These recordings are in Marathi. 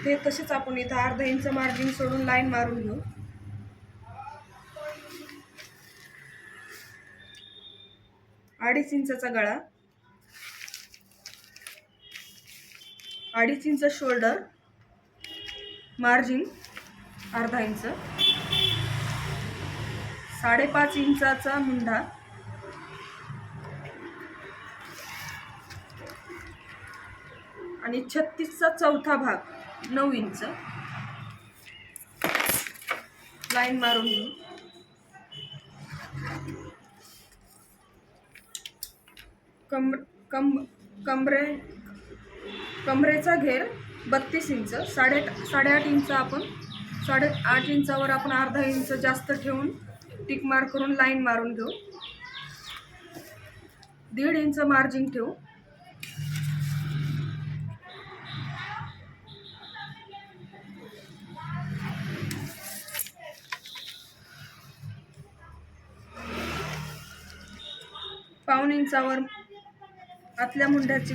इथे तसेच आपण इथं अर्धा इंच मार्जिन सोडून लाईन मारून घेऊ. 2.5 इंचाचा गळा, 2.5 इंच शोल्डर, मार्जिन अर्धा इंच, 5.5 इंचाचा मुंढा, आणि 36चा चौथा भाग 9 इंच लाईन मारून घेऊ. कमरेचा घेर 32 इंच, 8.5 इंच आपण 8.5 इंचावर आपण अर्धा इंच जास्त ठेवून टिक मार्क करून लाईन मारून घेऊ. 1.5 इंच मार्जिन ठेवू. पाऊण इंचावर आतल्या मुंड्याची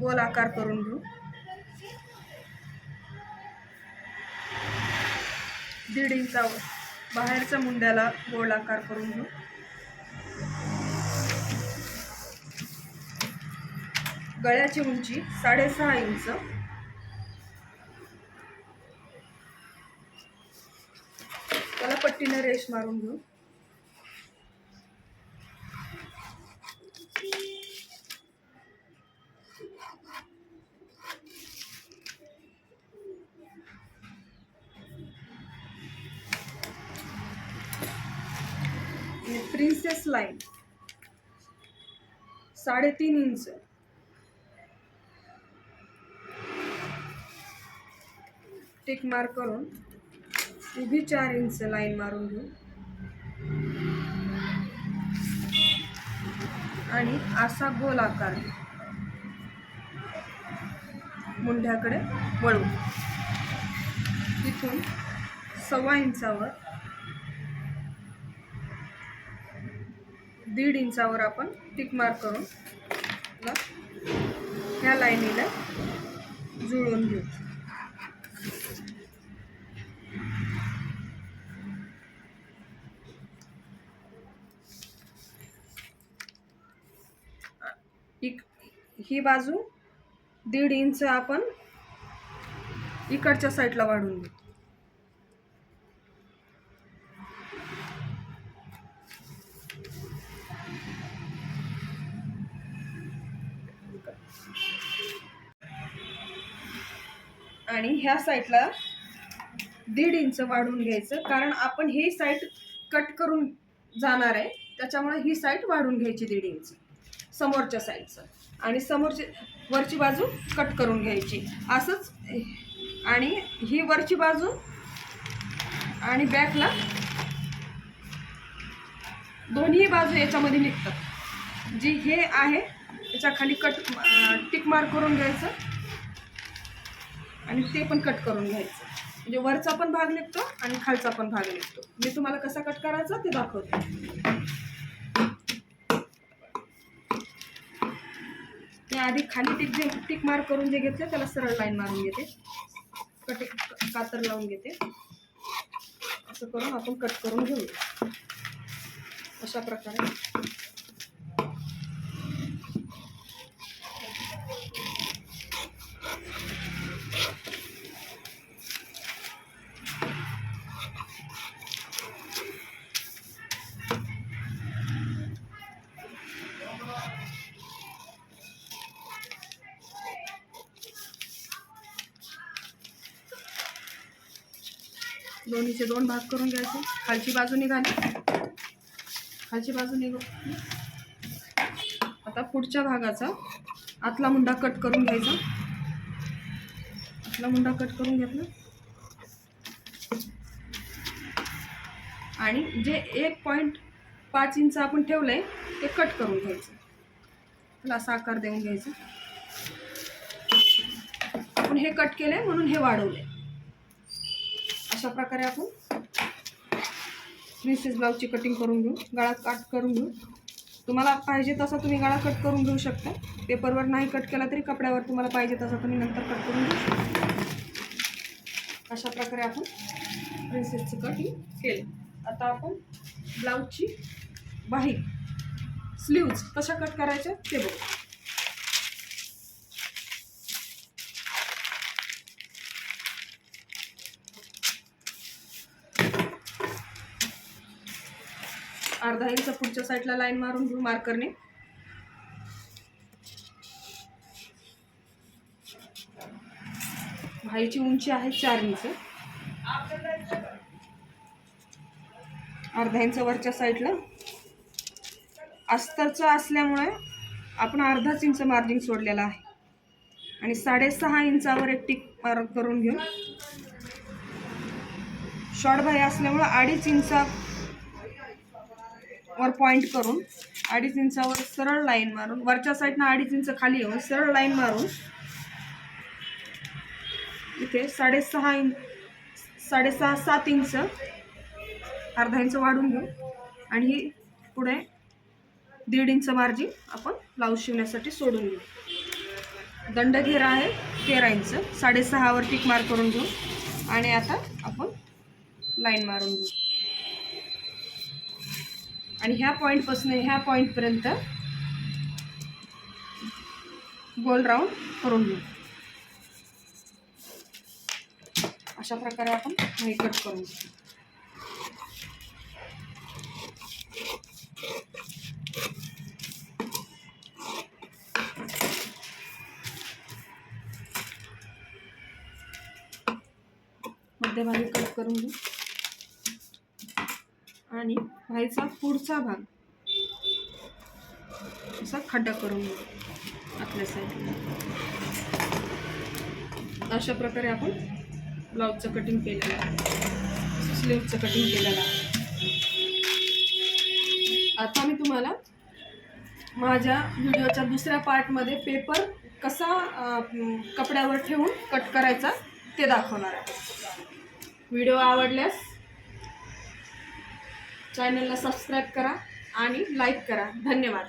गोल आकार करून घेऊ. 1.5 इंचावर बाहेरच्या मुंड्याला गोल आकार करून घेऊ. गळ्याची उंची 6.5 इंच, त्याला पट्टीने रेष मारून घेऊ. Princess line 3.5 inch, tick mark करून उभी 4 इंच लाईन मारून घेऊ आणि असा गोल आकार मुंढ्याकडे वळू. तिथून 1.25 इंचावर 1.5 इंचावर आपण टिक मार्क करून ह्या लाईनीला जुळवून घेऊ. ही बाजू 1.5 इंच आपण इकडच्या साईडला वाढवून घेऊ. आणि ह्या साईडला 1.5 इंच वाढवून घ्यायचं, कारण आपण ही साईड कट करून जाणार आहे, त्याच्यामुळे ही साईड वाढवून घ्यायची 1.5 इंच समोरच्या साईडचं, आणि समोरची वरची बाजू कट करून घ्यायची असंच. आणि ही वरची बाजू आणि बॅकला दोन्ही बाजू याच्यामध्ये निघतात. जी हे आहे त्याच्या खाली टिक मार्क करून घ्यायचं आणि ते पण कट करून घ्यायचं, म्हणजे वरचा पण भाग निघतो आणि खालचा पण भाग निघतो. मी तुम्हाला कसा कट करायचा ते दाखवते. आधी खाली टिक मार्क करून जे घेतले त्याला सरळ लाईन मारून घेते, कातर लावून घेते. असं करून आपण कट करून घेऊ अशा प्रकारे. दोन्हीचे 2 भाग करून घ्यायचे. खालची बाजू निघाली, खालची बाजू निघाली. आता पुढच्या भागाचा आतला मुंडा कट करून घ्यायचा. आतला मुंडा कट करून घेतला आणि जे 1.5 इंच आपण ठेवलंय ते कट करून घ्यायचं. त्याला असा आकार देऊन घ्यायचा. आपण हे कट केले म्हणून हे वाढवले. अशा प्रकारे आपण प्रिन्सेस ब्लाउजची कटिंग करून घेऊ. गळा कट करून घेऊ. तुम्हाला पाहिजे तसा तुम्ही गळा कट करून घेऊ शकता. पेपरवर नाही कट केला तरी कपड्यावर तुम्हाला पाहिजे तसा तुम्ही नंतर कट करून घेऊ शकता. अशा प्रकारे आपण प्रिन्सेसचं कटिंग केलं. आता आपण ब्लाऊजची बाही स्लीव्ज कशा कट करायच्या ते बघू. अर्धा इंच पुढच्या साईडला लाईन मारून घेऊ मार्करने. बाहीची उंची आहे 4 इंच. अर्धा इंच वरच्या साईडला अस्तरचं असल्यामुळे आपण अर्धाच इंच मार्जिन सोडलेला आहे आणि 6.5 इंचावर एक टिक मार्क करून घेऊन शॉर्ट बाही असल्यामुळे 2.5 इंचावर पॉइंट करून 2.5 इंचावर सरळ लाईन मारून वरच्या साईडनं 2.5 इंच खाली येऊन सरळ लाईन मारून इथे 7 इंच अर्धा इंच वाढून घेऊ आणि ही पुढे 1.5 इंच मार्जिन आपण ब्लाऊज शिवण्यासाठी सोडून घेऊ. दंड घेरा आहे 13 इंच. 6.5 वर टिक मार्क करून घेऊ आणि आता आपण लाईन मारून घेऊ आणि ह्या पॉईंटपासून ह्या पॉईंटपर्यंत गोल राऊंड करून घेऊ. अशा प्रकारे आपण हे कट करून घेऊ. मध्यभागी कट करून घेऊ आणि बाहीचा पुढचा भाग असा खड्डा करून घेऊ आपल्या साईडला. अशा प्रकारे आपण ब्लाऊजचं कटिंग केलेलं आहे, स्लीवचं कटिंग केलेलं आहे. आता मी तुम्हाला माझ्या व्हिडिओच्या दुसऱ्या पार्टमध्ये पेपर कसा कपड्यावर ठेवून कट करायचा ते दाखवणार आहे. व्हिडिओ आवडल्यास चॅनलला सबस्क्राईब करा आणि लाईक करा. धन्यवाद.